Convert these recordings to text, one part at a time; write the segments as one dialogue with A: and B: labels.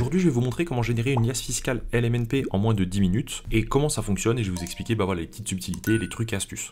A: Aujourd'hui, je vais vous montrer comment générer une liasse fiscale LMNP en moins de 10 minutes et comment ça fonctionne, et je vais vous expliquer voilà, les petites subtilités, les trucs et astuces.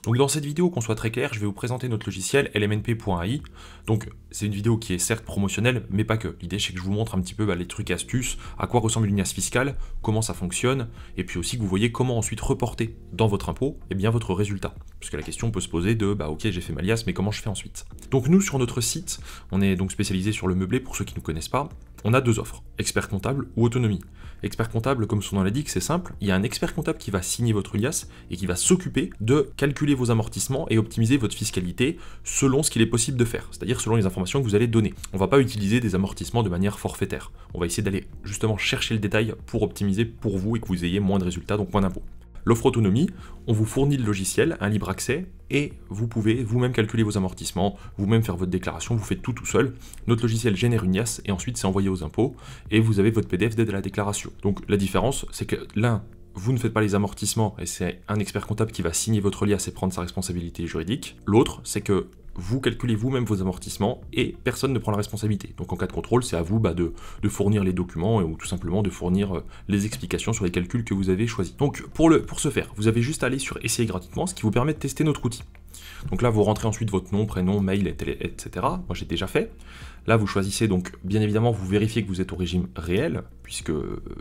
A: Donc dans cette vidéo, qu'on soit très clair, je vais vous présenter notre logiciel LMNP.ai. Donc c'est une vidéo qui est certes promotionnelle, mais pas que. L'idée c'est que je vous montre un petit peu les trucs et astuces, à quoi ressemble une liasse fiscale, comment ça fonctionne, et puis aussi que vous voyez comment ensuite reporter dans votre impôt votre résultat. Parce que la question peut se poser de ok, j'ai fait ma liasse, mais comment je fais ensuite? Donc nous sur notre site, on est donc spécialisé sur le meublé pour ceux qui ne connaissent pas. On a deux offres, expert comptable ou autonomie. Expert comptable, comme son nom l'indique, c'est simple, il y a un expert comptable qui va signer votre liasse et qui va s'occuper de calculer vos amortissements et optimiser votre fiscalité selon ce qu'il est possible de faire, c'est-à-dire selon les informations que vous allez donner. On ne va pas utiliser des amortissements de manière forfaitaire, on va essayer d'aller justement chercher le détail pour optimiser pour vous et que vous ayez moins de résultats, donc moins d'impôts. L'offre autonomie, on vous fournit le logiciel, un libre accès, et vous pouvez vous-même calculer vos amortissements, vous-même faire votre déclaration, vous faites tout seul. Notre logiciel génère une liasse et ensuite c'est envoyé aux impôts, et vous avez votre PDF d'aide à la déclaration. Donc la différence, c'est que l'un, vous ne faites pas les amortissements, et c'est un expert comptable qui va signer votre liasse et prendre sa responsabilité juridique. L'autre, c'est que vous calculez vous-même vos amortissements et personne ne prend la responsabilité. Donc en cas de contrôle, c'est à vous de fournir les documents ou tout simplement de fournir les explications sur les calculs que vous avez choisis. Donc pour ce faire, vous avez juste à aller sur Essayer gratuitement, ce qui vous permet de tester notre outil. Donc là, vous rentrez ensuite votre nom, prénom, mail, etc. Moi, j'ai déjà fait. Là, vous choisissez donc, bien évidemment, vous vérifiez que vous êtes au régime réel, puisque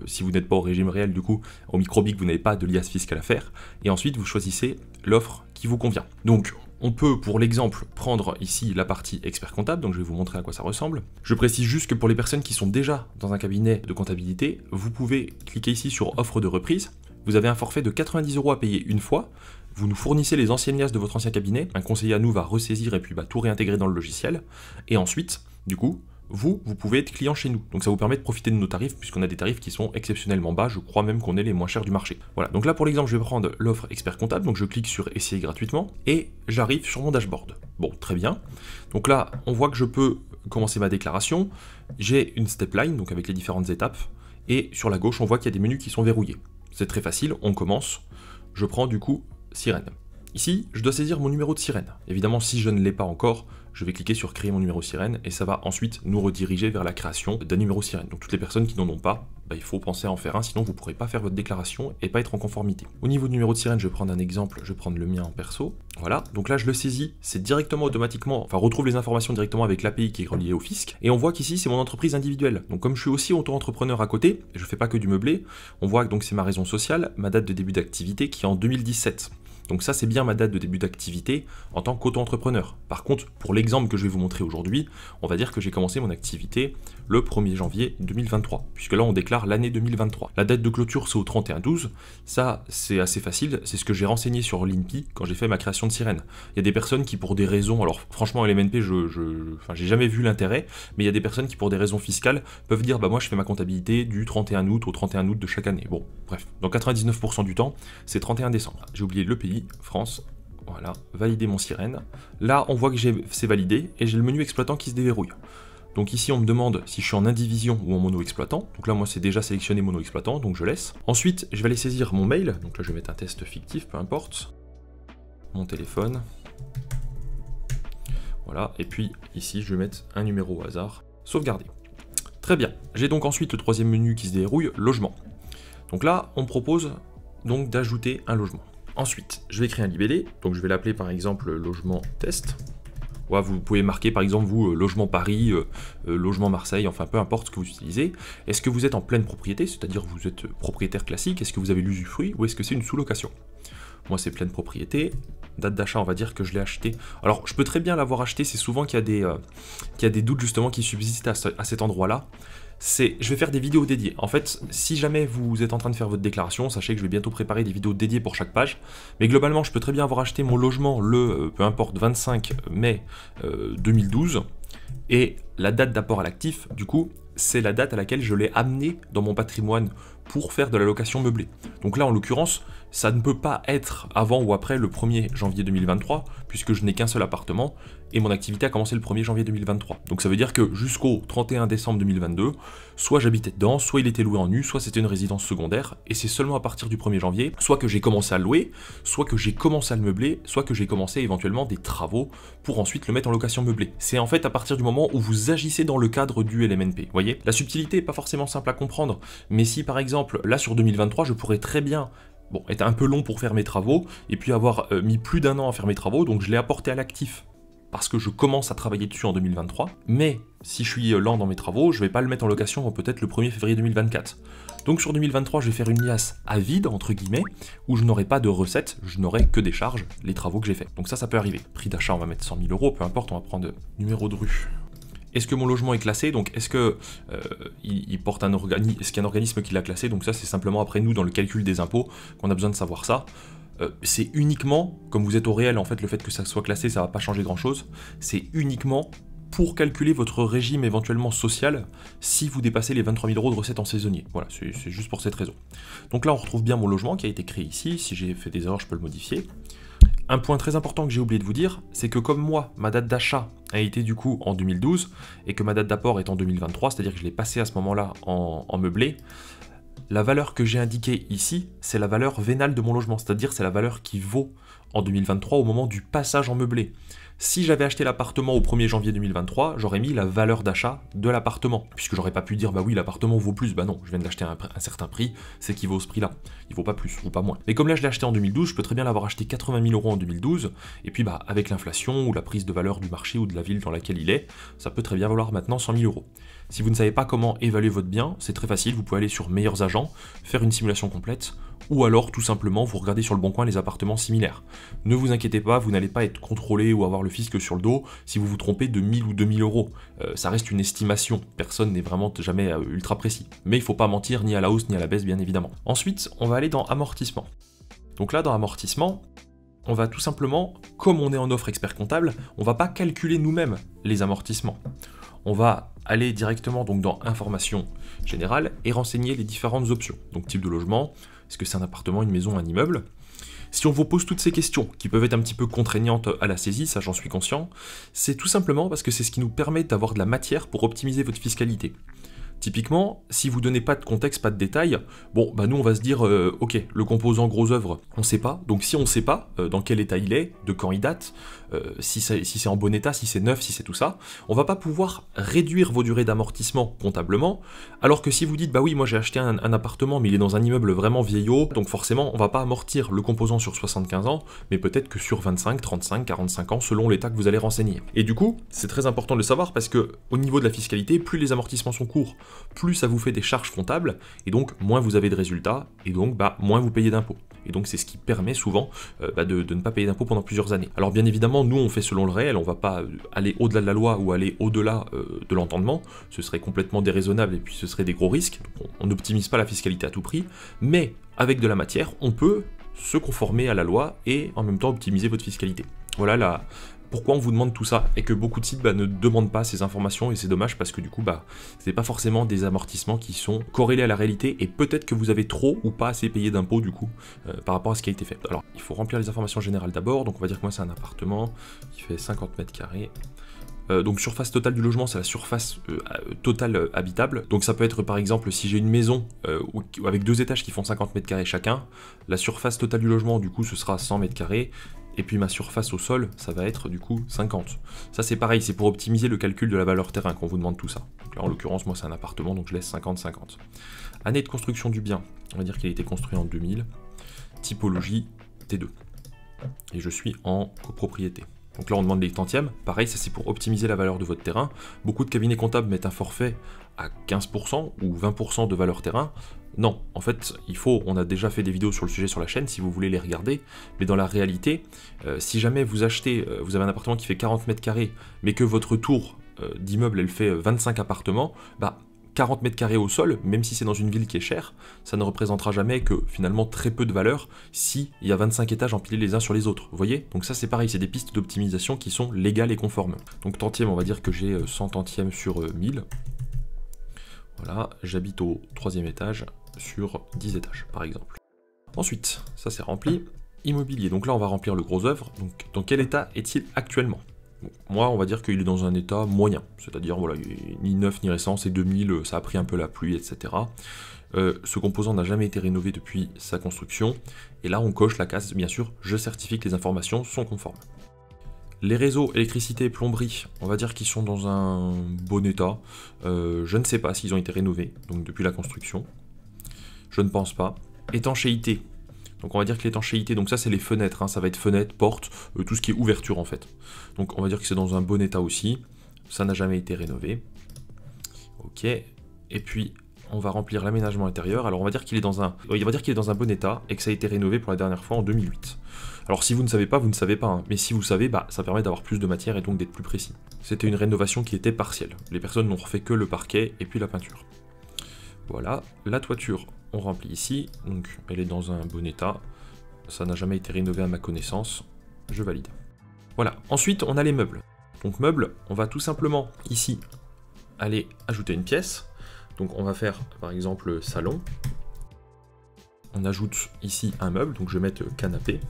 A: si vous n'êtes pas au régime réel, du coup, au microbic, vous n'avez pas de liasse fiscale à faire. Et ensuite, vous choisissez l'offre qui vous convient. Donc, on peut, pour l'exemple, prendre ici la partie expert comptable, donc je vais vous montrer à quoi ça ressemble. Je précise juste que pour les personnes qui sont déjà dans un cabinet de comptabilité, vous pouvez cliquer ici sur offre de reprise. Vous avez un forfait de 90 € à payer une fois. Vous nous fournissez les anciennes liasses de votre ancien cabinet. Un conseiller à nous va ressaisir et puis tout réintégrer dans le logiciel. Et ensuite, du coup, vous pouvez être client chez nous. Donc ça vous permet de profiter de nos tarifs, puisqu'on a des tarifs qui sont exceptionnellement bas. Je crois même qu'on est les moins chers du marché. Voilà, donc là pour l'exemple, je vais prendre l'offre expert comptable. Donc je clique sur Essayer gratuitement et j'arrive sur mon dashboard. Bon, très bien. Donc là, on voit que je peux commencer ma déclaration. J'ai une step line, donc avec les différentes étapes. Et sur la gauche, on voit qu'il y a des menus qui sont verrouillés. C'est très facile, on commence. Je prends du coup Sirène. Ici, je dois saisir mon numéro de sirène. Évidemment, si je ne l'ai pas encore, je vais cliquer sur créer mon numéro sirène et ça va ensuite nous rediriger vers la création d'un numéro sirène. Donc toutes les personnes qui n'en ont pas, il faut penser à en faire un, sinon vous ne pourrez pas faire votre déclaration et pas être en conformité. Au niveau du numéro de sirène, je vais prendre un exemple, je vais prendre le mien en perso. Voilà, donc là je le saisis, c'est directement automatiquement, retrouve les informations directement avec l'API qui est reliée au fisc. Et on voit qu'ici c'est mon entreprise individuelle. Donc comme je suis aussi auto-entrepreneur à côté, et je ne fais pas que du meublé, on voit que donc c'est ma raison sociale, ma date de début d'activité qui est en 2017. Donc ça, c'est bien ma date de début d'activité en tant qu'auto-entrepreneur. Par contre, pour l'exemple que je vais vous montrer aujourd'hui, on va dire que j'ai commencé mon activité le 1er janvier 2023, puisque là, on déclare l'année 2023. La date de clôture, c'est au 31/12. Ça, c'est assez facile. C'est ce que j'ai renseigné sur l'INPI quand j'ai fait ma création de sirène. Il y a des personnes qui, pour des raisons... Alors, franchement, LMNP, j'ai jamais vu l'intérêt, mais il y a des personnes qui, pour des raisons fiscales, peuvent dire, moi, je fais ma comptabilité du 31 août au 31 août de chaque année. Bon, bref. Dans 99% du temps, c'est 31 décembre. J'ai oublié le pays. France, voilà, valider mon sirène. Là, on voit que c'est validé et j'ai le menu exploitant qui se déverrouille. Donc ici, on me demande si je suis en indivision ou en mono exploitant. Donc là, moi, c'est déjà sélectionné mono exploitant, donc je laisse. Ensuite, je vais aller saisir mon mail. Donc là, je vais mettre un test fictif, peu importe. Mon téléphone. Voilà, et puis ici, je vais mettre un numéro au hasard. Sauvegarder. Très bien. J'ai donc ensuite le troisième menu qui se déverrouille, logement. Donc là, on me propose donc d'ajouter un logement. Ensuite, je vais créer un libellé, donc je vais l'appeler par exemple logement test. Ouais, vous pouvez marquer par exemple vous logement Paris, logement Marseille, enfin peu importe ce que vous utilisez. Est-ce que vous êtes en pleine propriété, c'est-à-dire vous êtes propriétaire classique, est-ce que vous avez l'usufruit ou est-ce que c'est une sous-location? Moi c'est pleine propriété, date d'achat on va dire que je l'ai acheté. Alors je peux très bien l'avoir acheté, c'est souvent qu'il y a des doutes justement qui subsistent à cet endroit-là. Je vais faire des vidéos dédiées. En fait, si jamais vous êtes en train de faire votre déclaration, sachez que je vais bientôt préparer des vidéos dédiées pour chaque page. Mais globalement, je peux très bien avoir acheté mon logement peu importe, 25 mai 2012. Et la date d'apport à l'actif, du coup, c'est la date à laquelle je l'ai amené dans mon patrimoine pour faire de la location meublée. Donc là, en l'occurrence, ça ne peut pas être avant ou après le 1er janvier 2023, puisque je n'ai qu'un seul appartement, et mon activité a commencé le 1er janvier 2023. Donc ça veut dire que jusqu'au 31 décembre 2022, soit j'habitais dedans, soit il était loué en nu, soit c'était une résidence secondaire, et c'est seulement à partir du 1er janvier, soit que j'ai commencé à le louer, soit que j'ai commencé à le meubler, soit que j'ai commencé éventuellement des travaux pour ensuite le mettre en location meublée. C'est en fait à partir du moment où vous agissez dans le cadre du LMNP, voyez. La subtilité n'est pas forcément simple à comprendre, mais si par exemple, là sur 2023, je pourrais très bien être un peu long pour faire mes travaux, et puis avoir mis plus d'1 an à faire mes travaux, donc je l'ai apporté à l'actif, parce que je commence à travailler dessus en 2023, mais si je suis lent dans mes travaux, je vais pas le mettre en location avant peut-être le 1er février 2024. Donc sur 2023, je vais faire une liasse à vide, entre guillemets, où je n'aurai pas de recettes, je n'aurai que des charges, les travaux que j'ai fait. Donc ça peut arriver. Prix d'achat, on va mettre 100 000 €, peu importe, on va prendre numéro de rue. Est-ce que mon logement est classé? Donc est-ce que il porte un organisme, est-ce qu'il y a un organisme qui l'a classé? Donc ça c'est simplement après nous dans le calcul des impôts qu'on a besoin de savoir ça. C'est uniquement, comme vous êtes au réel en fait, le fait que ça soit classé ça va pas changer grand chose, c'est uniquement pour calculer votre régime éventuellement social si vous dépassez les 23 000 € de recettes en saisonnier. Voilà, c'est juste pour cette raison. Donc là on retrouve bien mon logement qui a été créé ici, si j'ai fait des erreurs je peux le modifier. Un point très important que j'ai oublié de vous dire, c'est que comme moi, ma date d'achat a été du coup en 2012, et que ma date d'apport est en 2023, c'est-à-dire que je l'ai passé à ce moment-là en meublé, la valeur que j'ai indiquée ici, c'est la valeur vénale de mon logement, c'est-à-dire c'est la valeur qui vaut en 2023 au moment du passage en meublé. Si j'avais acheté l'appartement au 1er janvier 2023, j'aurais mis la valeur d'achat de l'appartement, puisque j'aurais pas pu dire bah oui l'appartement vaut plus, bah non, je viens de l'acheter à un certain prix, c'est qu'il vaut ce prix-là, il vaut pas plus ou pas moins. Mais comme là je l'ai acheté en 2012, je peux très bien l'avoir acheté 80 000 € en 2012, et puis bah avec l'inflation ou la prise de valeur du marché ou de la ville dans laquelle il est, ça peut très bien valoir maintenant 100 000 €. Si vous ne savez pas comment évaluer votre bien, c'est très facile, vous pouvez aller sur Meilleurs Agents, faire une simulation complète, ou alors tout simplement vous regardez sur le Bon Coin les appartements similaires. Ne vous inquiétez pas, vous n'allez pas être contrôlé ou avoir le fisc sur le dos si vous vous trompez de 1000 ou 2000 €. Ça reste une estimation, personne n'est vraiment jamais ultra précis. Mais il ne faut pas mentir ni à la hausse ni à la baisse bien évidemment. Ensuite, on va aller dans amortissement. Donc là dans amortissement, on va tout simplement, comme on est en offre expert comptable, on va pas calculer nous-mêmes les amortissements. On va aller directement donc dans information générale et renseigner les différentes options. Donc type de logement, est-ce que c'est un appartement, une maison, un immeuble? Si on vous pose toutes ces questions, qui peuvent être un petit peu contraignantes à la saisie, ça j'en suis conscient, c'est tout simplement parce que c'est ce qui nous permet d'avoir de la matière pour optimiser votre fiscalité. Typiquement, si vous donnez pas de contexte, pas de détails, bon, bah nous on va se dire, ok, le composant gros œuvre, on sait pas, donc si on sait pas dans quel état il est, de quand il date, si c'est en bon état, si c'est neuf, si c'est tout ça, on va pas pouvoir réduire vos durées d'amortissement comptablement, alors que si vous dites, bah oui, moi j'ai acheté un appartement, mais il est dans un immeuble vraiment vieillot, donc forcément on va pas amortir le composant sur 75 ans, mais peut-être que sur 25, 35, 45 ans, selon l'état que vous allez renseigner. Et du coup, c'est très important de le savoir parce que au niveau de la fiscalité, plus les amortissements sont courts, plus ça vous fait des charges comptables, et donc moins vous avez de résultats, et donc bah, moins vous payez d'impôts. Et donc c'est ce qui permet souvent de ne pas payer d'impôts pendant plusieurs années. Alors bien évidemment, nous on fait selon le réel, on va pas aller au-delà de la loi ou aller au-delà de l'entendement, ce serait complètement déraisonnable et puis ce serait des gros risques, on n'optimise pas la fiscalité à tout prix, mais avec de la matière, on peut se conformer à la loi et en même temps optimiser votre fiscalité. Voilà pourquoi on vous demande tout ça, et que beaucoup de sites ne demandent pas ces informations, et c'est dommage parce que du coup c'est pas forcément des amortissements qui sont corrélés à la réalité, et peut-être que vous avez trop ou pas assez payé d'impôts du coup par rapport à ce qui a été fait. Alors il faut remplir les informations générales d'abord, donc on va dire que moi c'est un appartement qui fait 50 mètres carrés. Donc surface totale du logement, c'est la surface totale habitable. Donc ça peut être par exemple si j'ai une maison avec 2 étages qui font 50 mètres carrés chacun, la surface totale du logement du coup ce sera 100 mètres carrés, et puis ma surface au sol ça va être du coup 50. Ça c'est pareil, c'est pour optimiser le calcul de la valeur terrain qu'on vous demande tout ça. Donc là en l'occurrence moi c'est un appartement donc je laisse 50-50. Année de construction du bien, on va dire qu'il a été construit en 2000. Typologie T2. Et je suis en copropriété. Donc là on demande les tantièmes, pareil ça c'est pour optimiser la valeur de votre terrain. Beaucoup de cabinets comptables mettent un forfait à 15% ou 20% de valeur terrain. Non, en fait on a déjà fait des vidéos sur le sujet sur la chaîne si vous voulez les regarder, mais dans la réalité, si jamais vous achetez, vous avez un appartement qui fait 40 mètres carrés, mais que votre tour d'immeuble elle fait 25 appartements, 40 mètres carrés au sol, même si c'est dans une ville qui est chère, ça ne représentera jamais que finalement très peu de valeur s'il y a 25 étages empilés les uns sur les autres, vous voyez? Donc ça c'est pareil, c'est des pistes d'optimisation qui sont légales et conformes. Donc tantième, on va dire que j'ai 100 tantièmes sur 1000. Voilà, j'habite au 3e étage sur 10 étages, par exemple. Ensuite, ça c'est rempli. Immobilier, donc là on va remplir le gros œuvre. Donc dans quel état est-il actuellement? Bon, moi on va dire qu'il est dans un état moyen, c'est-à-dire voilà, il est ni neuf ni récent, c'est 2000, ça a pris un peu la pluie, etc. Ce composant n'a jamais été rénové depuis sa construction. Et là on coche la case, bien sûr, je certifie que les informations sont conformes. Les réseaux, électricité, plomberie, on va dire qu'ils sont dans un bon état. Je ne sais pas s'ils ont été rénovés, donc depuis la construction. Je ne pense pas. Étanchéité. Donc on va dire que l'étanchéité, donc ça c'est les fenêtres, hein, ça va être fenêtres, portes, tout ce qui est ouverture en fait. Donc on va dire que c'est dans un bon état aussi. Ça n'a jamais été rénové. Ok. Et puis on va remplir l'aménagement intérieur. Alors on va dire qu'il est dans un, bon état et que ça a été rénové pour la dernière fois en 2008. Alors si vous ne savez pas, vous ne savez pas, hein. Mais si vous savez, bah, ça permet d'avoir plus de matière et donc d'être plus précis. C'était une rénovation qui était partielle. Les personnes n'ont refait que le parquet et puis la peinture. Voilà, la toiture, on remplit ici, donc elle est dans un bon état. Ça n'a jamais été rénové à ma connaissance, je valide. Voilà, ensuite on a les meubles. Donc meubles, on va tout simplement ici aller ajouter une pièce. Donc on va faire par exemple salon. On ajoute ici un meuble, donc je vais mettre canapé.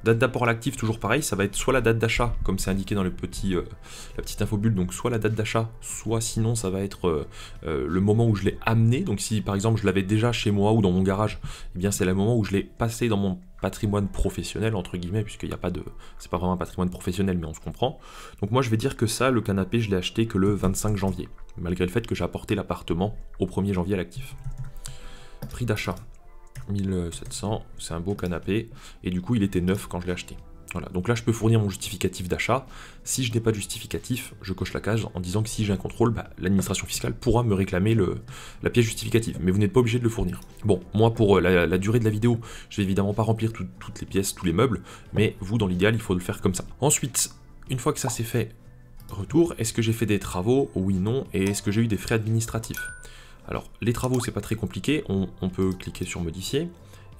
A: Date d'apport à l'actif, toujours pareil, ça va être soit la date d'achat, comme c'est indiqué dans la petite infobulle, donc soit la date d'achat, soit sinon ça va être le moment où je l'ai amené. Donc si par exemple je l'avais déjà chez moi ou dans mon garage, eh bien c'est le moment où je l'ai passé dans mon patrimoine professionnel, entre guillemets, puisqu'il n'y a pas de... c'est pas vraiment un patrimoine professionnel, mais on se comprend. Donc moi je vais dire que ça, le canapé, je l'ai acheté que le 25 janvier, malgré le fait que j'ai apporté l'appartement au 1er janvier à l'actif. Prix d'achat. 1700, c'est un beau canapé, et du coup il était neuf quand je l'ai acheté. Voilà, donc là je peux fournir mon justificatif d'achat. Si je n'ai pas de justificatif, je coche la case en disant que si j'ai un contrôle, bah, l'administration fiscale pourra me réclamer la pièce justificative, mais vous n'êtes pas obligé de le fournir. Bon, moi pour la durée de la vidéo, je vais évidemment pas remplir toutes les pièces, tous les meubles, mais vous dans l'idéal il faut le faire comme ça. Ensuite, une fois que ça c'est fait, retour, est-ce que j'ai fait des travaux? Oui, non, et est-ce que j'ai eu des frais administratifs? Alors, les travaux, c'est pas très compliqué, on peut cliquer sur modifier,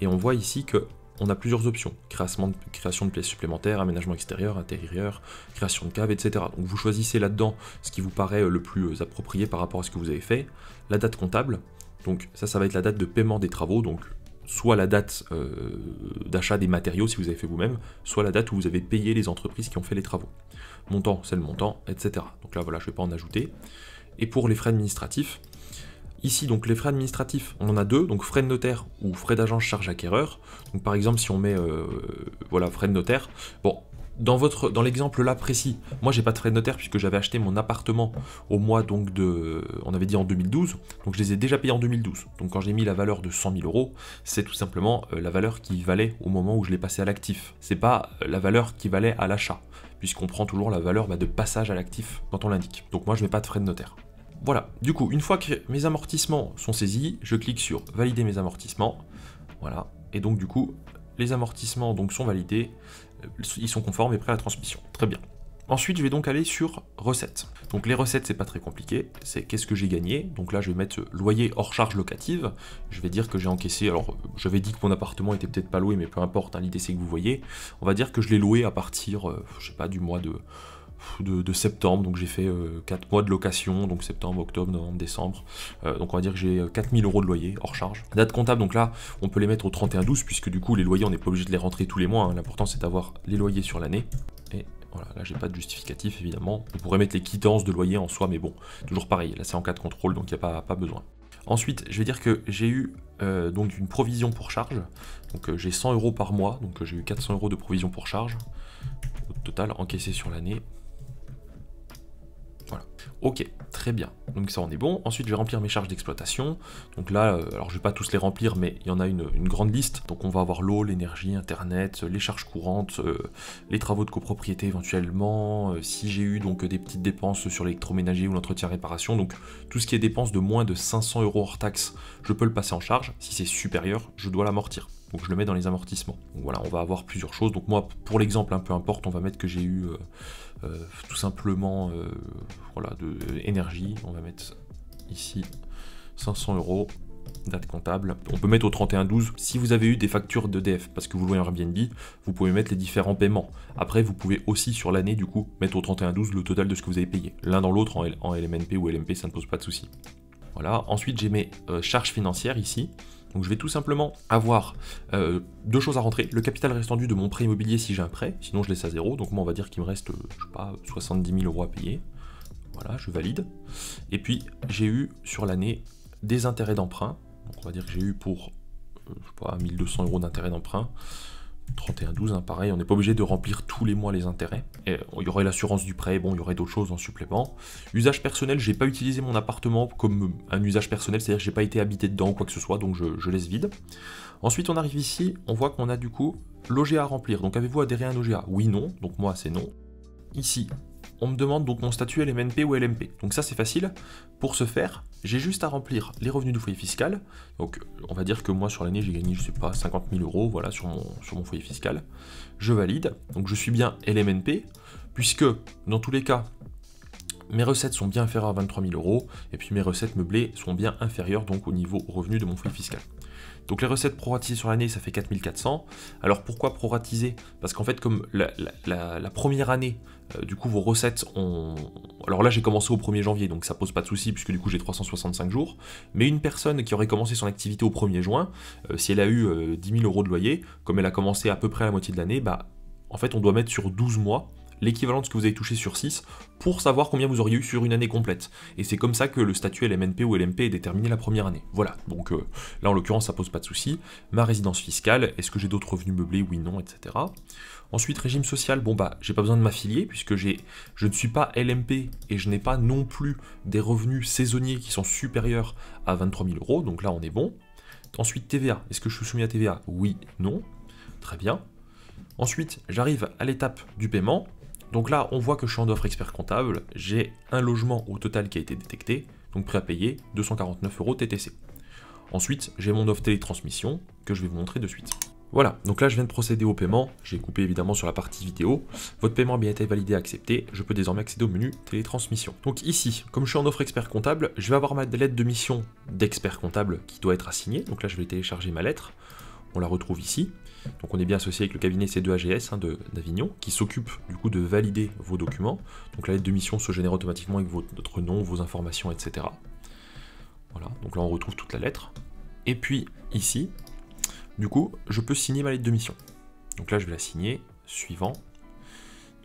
A: et on voit ici que on a plusieurs options, création de pièces supplémentaires, aménagement extérieur, intérieur, création de cave, etc. Donc vous choisissez là-dedans ce qui vous paraît le plus approprié par rapport à ce que vous avez fait. La date comptable, donc ça va être la date de paiement des travaux, donc soit la date d'achat des matériaux si vous avez fait vous-même, soit la date où vous avez payé les entreprises qui ont fait les travaux. Montant, c'est le montant, etc. Donc là, voilà, je ne vais pas en ajouter. Et pour les frais administratifs, ici, donc les frais administratifs, on en a deux, donc frais de notaire ou frais d'agence charge acquéreur. Donc par exemple, si on met voilà, frais de notaire, bon, dans l'exemple là précis, moi j'ai pas de frais de notaire puisque j'avais acheté mon appartement au mois donc on avait dit en 2012, donc je les ai déjà payés en 2012. Donc quand j'ai mis la valeur de 100 000 €, c'est tout simplement la valeur qui valait au moment où je l'ai passé à l'actif. C'est pas la valeur qui valait à l'achat, puisqu'on prend toujours la valeur de passage à l'actif quand on l'indique. Donc moi je mets pas de frais de notaire. Voilà, du coup, une fois que mes amortissements sont saisis, je clique sur valider mes amortissements. Voilà, et donc du coup, les amortissements donc sont validés, ils sont conformes et prêts à la transmission. Très bien. Ensuite, je vais donc aller sur recettes. Donc les recettes, c'est pas très compliqué, c'est qu'est-ce que j'ai gagné. Donc là, je vais mettre loyer hors charge locative. Je vais dire que j'ai encaissé, alors j'avais dit que mon appartement était peut-être pas loué, mais peu importe, hein, l'idée c'est que vous voyez. On va dire que je l'ai loué à partir, je sais pas, du mois de septembre, donc j'ai fait 4 mois de location, donc septembre, octobre, novembre, décembre, donc on va dire que j'ai 4 000 € de loyer hors charge. Date comptable, donc là on peut les mettre au 31/12 puisque du coup les loyers on n'est pas obligé de les rentrer tous les mois, hein. L'important c'est d'avoir les loyers sur l'année, et voilà, là j'ai pas de justificatif évidemment, on pourrait mettre les quittances de loyer en soi, mais bon, toujours pareil, là c'est en cas de contrôle donc il n'y a pas besoin. Ensuite, je vais dire que j'ai eu donc une provision pour charge, donc j'ai 100 € par mois, donc j'ai eu 400 € de provision pour charge, au total encaissé sur l'année. Voilà, ok, très bien, donc ça on est bon. Ensuite je vais remplir mes charges d'exploitation, donc là, alors je vais pas tous les remplir, mais il y en a une grande liste, donc on va avoir l'eau, l'énergie, internet, les charges courantes, les travaux de copropriété éventuellement, si j'ai eu donc des petites dépenses sur l'électroménager ou l'entretien-réparation, donc tout ce qui est dépenses de moins de 500 € hors taxe, je peux le passer en charge, si c'est supérieur, je dois l'amortir. Donc je le mets dans les amortissements. Donc voilà, on va avoir plusieurs choses. Donc moi, pour l'exemple, peu importe, on va mettre que j'ai eu tout simplement voilà, de énergie. On va mettre ici 500 €, date comptable. On peut mettre au 31/12. Si vous avez eu des factures d'EDF, parce que vous louez un Airbnb, vous pouvez mettre les différents paiements. Après, vous pouvez aussi sur l'année, du coup, mettre au 31/12 le total de ce que vous avez payé. L'un dans l'autre, en LMNP ou LMP, ça ne pose pas de souci. Voilà, ensuite j'ai mes charges financières ici. Donc je vais tout simplement avoir deux choses à rentrer. Le capital restant dû de mon prêt immobilier si j'ai un prêt, sinon je laisse à zéro. Donc moi on va dire qu'il me reste, je sais pas, 70 000 € à payer. Voilà, je valide. Et puis j'ai eu sur l'année des intérêts d'emprunt. Donc on va dire que j'ai eu pour, je sais pas, 1200 € d'intérêts d'emprunt. 31,12, hein, pareil, on n'est pas obligé de remplir tous les mois les intérêts. Et il y aurait l'assurance du prêt, bon, il y aurait d'autres choses en supplément. Usage personnel, j'ai pas utilisé mon appartement comme un usage personnel, c'est-à-dire que j'ai pas été habité dedans ou quoi que ce soit, donc je laisse vide. Ensuite, on arrive ici, on voit qu'on a du coup l'OGA à remplir. Donc avez-vous adhéré à un OGA? Oui, non, donc moi c'est non. Ici, on me demande donc mon statut LMNP ou LMP. Donc ça c'est facile. Pour ce faire, j'ai juste à remplir les revenus du foyer fiscal. Donc on va dire que moi sur l'année j'ai gagné, je sais pas, 50 000 € voilà, sur mon foyer fiscal. Je valide. Donc je suis bien LMNP, puisque dans tous les cas, mes recettes sont bien inférieures à 23 000 € et puis mes recettes meublées sont bien inférieures donc au niveau revenu de mon foyer fiscal. Donc les recettes proratisées sur l'année, ça fait 4 400. Alors pourquoi proratiser? Parce qu'en fait, comme la première année, du coup, vos recettes ont... Alors là, j'ai commencé au 1er janvier, donc ça pose pas de souci, puisque du coup, j'ai 365 jours. Mais une personne qui aurait commencé son activité au 1er juin, si elle a eu 10 000 € de loyer, comme elle a commencé à peu près à la moitié de l'année, bah, en fait, on doit mettre sur 12 mois l'équivalent de ce que vous avez touché sur 6 pour savoir combien vous auriez eu sur une année complète. Et c'est comme ça que le statut LMNP ou LMP est déterminé la première année. Voilà, donc là en l'occurrence ça pose pas de souci. Ma résidence fiscale, est-ce que j'ai d'autres revenus meublés? Oui, non, etc. Ensuite, régime social, bon bah j'ai pas besoin de m'affilier puisque je ne suis pas LMP et je n'ai pas non plus des revenus saisonniers qui sont supérieurs à 23 000 €, donc là on est bon. Ensuite TVA, est-ce que je suis soumis à TVA? Oui, non, très bien. Ensuite, j'arrive à l'étape du paiement. Donc là, on voit que je suis en offre expert comptable, j'ai un logement au total qui a été détecté, donc prêt à payer 249 € TTC. Ensuite, j'ai mon offre télétransmission que je vais vous montrer de suite. Voilà, donc là je viens de procéder au paiement, j'ai coupé évidemment sur la partie vidéo. Votre paiement a bien été validé et accepté, je peux désormais accéder au menu télétransmission. Donc ici, comme je suis en offre expert comptable, je vais avoir ma lettre de mission d'expert comptable qui doit être assignée, donc là je vais télécharger ma lettre, on la retrouve ici. Donc on est bien associé avec le cabinet C2AGS d'Avignon, qui s'occupe du coup de valider vos documents. Donc la lettre de mission se génère automatiquement avec votre nom, vos informations, etc. Voilà, donc là on retrouve toute la lettre. Et puis ici, du coup, je peux signer ma lettre de mission. Donc là je vais la signer, suivant.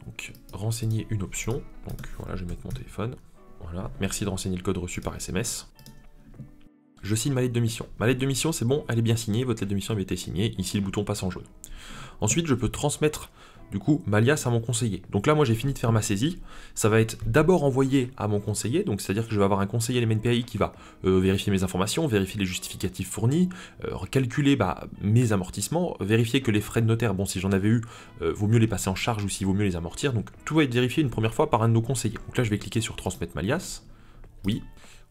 A: Donc renseigner une option, donc voilà, je vais mettre mon téléphone. Voilà, merci de renseigner le code reçu par SMS. Je signe ma lettre de mission. Ma lettre de mission, c'est bon, elle est bien signée, votre lettre de mission a été signée, ici le bouton passe en jaune. Ensuite, je peux transmettre du coup ma liasse à mon conseiller. Donc là, moi j'ai fini de faire ma saisie, ça va être d'abord envoyé à mon conseiller, donc c'est-à-dire que je vais avoir un conseiller LMNPI qui va vérifier mes informations, vérifier les justificatifs fournis, calculer mes amortissements, vérifier que les frais de notaire, bon si j'en avais eu, vaut mieux les passer en charge ou s'il vaut mieux les amortir, donc tout va être vérifié une première fois par un de nos conseillers. Donc là je vais cliquer sur transmettre ma liasse, oui.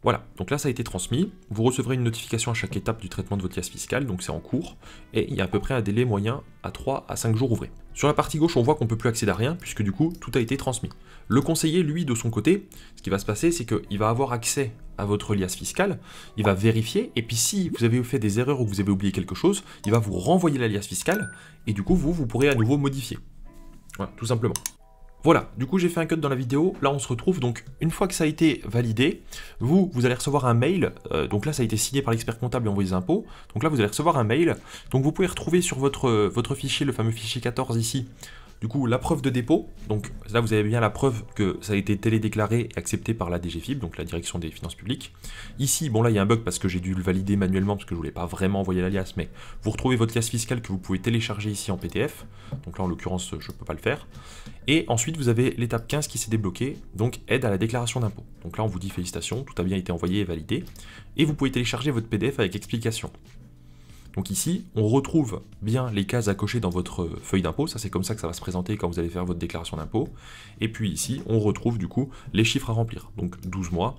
A: Voilà, donc là ça a été transmis, vous recevrez une notification à chaque étape du traitement de votre liasse fiscale, donc c'est en cours, et il y a à peu près un délai moyen à 3 à 5 jours ouvrés. Sur la partie gauche, on voit qu'on ne peut plus accéder à rien, puisque du coup, tout a été transmis. Le conseiller, lui, de son côté, ce qui va se passer, c'est qu'il va avoir accès à votre liasse fiscale, il va vérifier, et puis si vous avez fait des erreurs ou que vous avez oublié quelque chose, il va vous renvoyer la liasse fiscale, et du coup, vous pourrez à nouveau modifier. Voilà, tout simplement. Voilà, du coup j'ai fait un cut dans la vidéo, là on se retrouve, donc une fois que ça a été validé, vous allez recevoir un mail, donc là ça a été signé par l'expert comptable et envoyé aux impôts, donc là vous allez recevoir un mail, donc vous pouvez retrouver sur votre fichier, le fameux fichier 14 ici, du coup la preuve de dépôt, donc là vous avez bien la preuve que ça a été télédéclaré et accepté par la DGFiP, donc la direction des finances publiques. Ici, bon là il y a un bug parce que j'ai dû le valider manuellement parce que je voulais pas vraiment envoyer la liasse, mais vous retrouvez votre liasse fiscale que vous pouvez télécharger ici en PDF, donc là en l'occurrence je peux pas le faire. Et ensuite vous avez l'étape 15 qui s'est débloquée, donc aide à la déclaration d'impôt. Donc là on vous dit félicitations, tout a bien été envoyé et validé, et vous pouvez télécharger votre PDF avec explication. Donc ici, on retrouve bien les cases à cocher dans votre feuille d'impôt, ça c'est comme ça que ça va se présenter quand vous allez faire votre déclaration d'impôt. Et puis ici, on retrouve du coup les chiffres à remplir, donc 12 mois.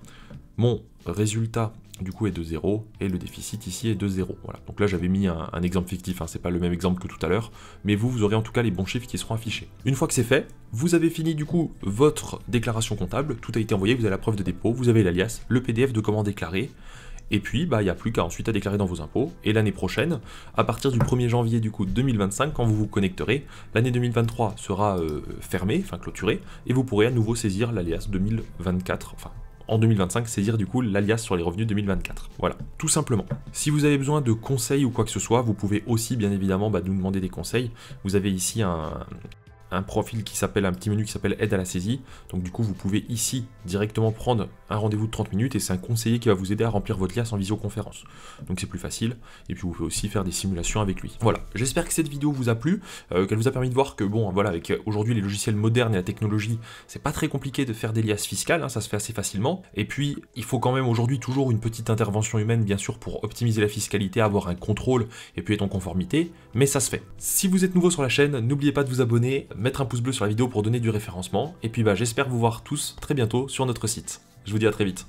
A: Mon résultat du coup est de 0 et le déficit ici est de 0. Voilà. Donc là j'avais mis un exemple fictif, hein, c'est pas le même exemple que tout à l'heure, mais vous aurez en tout cas les bons chiffres qui seront affichés. Une fois que c'est fait, vous avez fini du coup votre déclaration comptable, tout a été envoyé, vous avez la preuve de dépôt, vous avez l'alias, le PDF de comment déclarer. Et puis, il n'y a plus qu'à ensuite à déclarer dans vos impôts. Et l'année prochaine, à partir du 1er janvier du coup 2025, quand vous vous connecterez, l'année 2023 sera fermée, enfin clôturée, et vous pourrez à nouveau saisir l'alias 2024, enfin en 2025, c'est dire du coup l'alias sur les revenus 2024. Voilà, tout simplement. Si vous avez besoin de conseils ou quoi que ce soit, vous pouvez aussi bien évidemment nous demander des conseils. Vous avez ici un profil qui s'appelle, un petit menu qui s'appelle aide à la saisie. Donc du coup, vous pouvez ici directement prendre un rendez-vous de 30 minutes et c'est un conseiller qui va vous aider à remplir votre liasse en visioconférence. Donc c'est plus facile. Et puis vous pouvez aussi faire des simulations avec lui. Voilà, j'espère que cette vidéo vous a plu, qu'elle vous a permis de voir que bon, voilà, avec aujourd'hui les logiciels modernes et la technologie, c'est pas très compliqué de faire des liasses fiscales, hein, ça se fait assez facilement. Et puis, il faut quand même aujourd'hui toujours une petite intervention humaine, bien sûr, pour optimiser la fiscalité, avoir un contrôle et puis être en conformité, mais ça se fait. Si vous êtes nouveau sur la chaîne, n'oubliez pas de vous abonner, mettre un pouce bleu sur la vidéo pour donner du référencement, et puis j'espère vous voir tous très bientôt sur notre site. Je vous dis à très vite.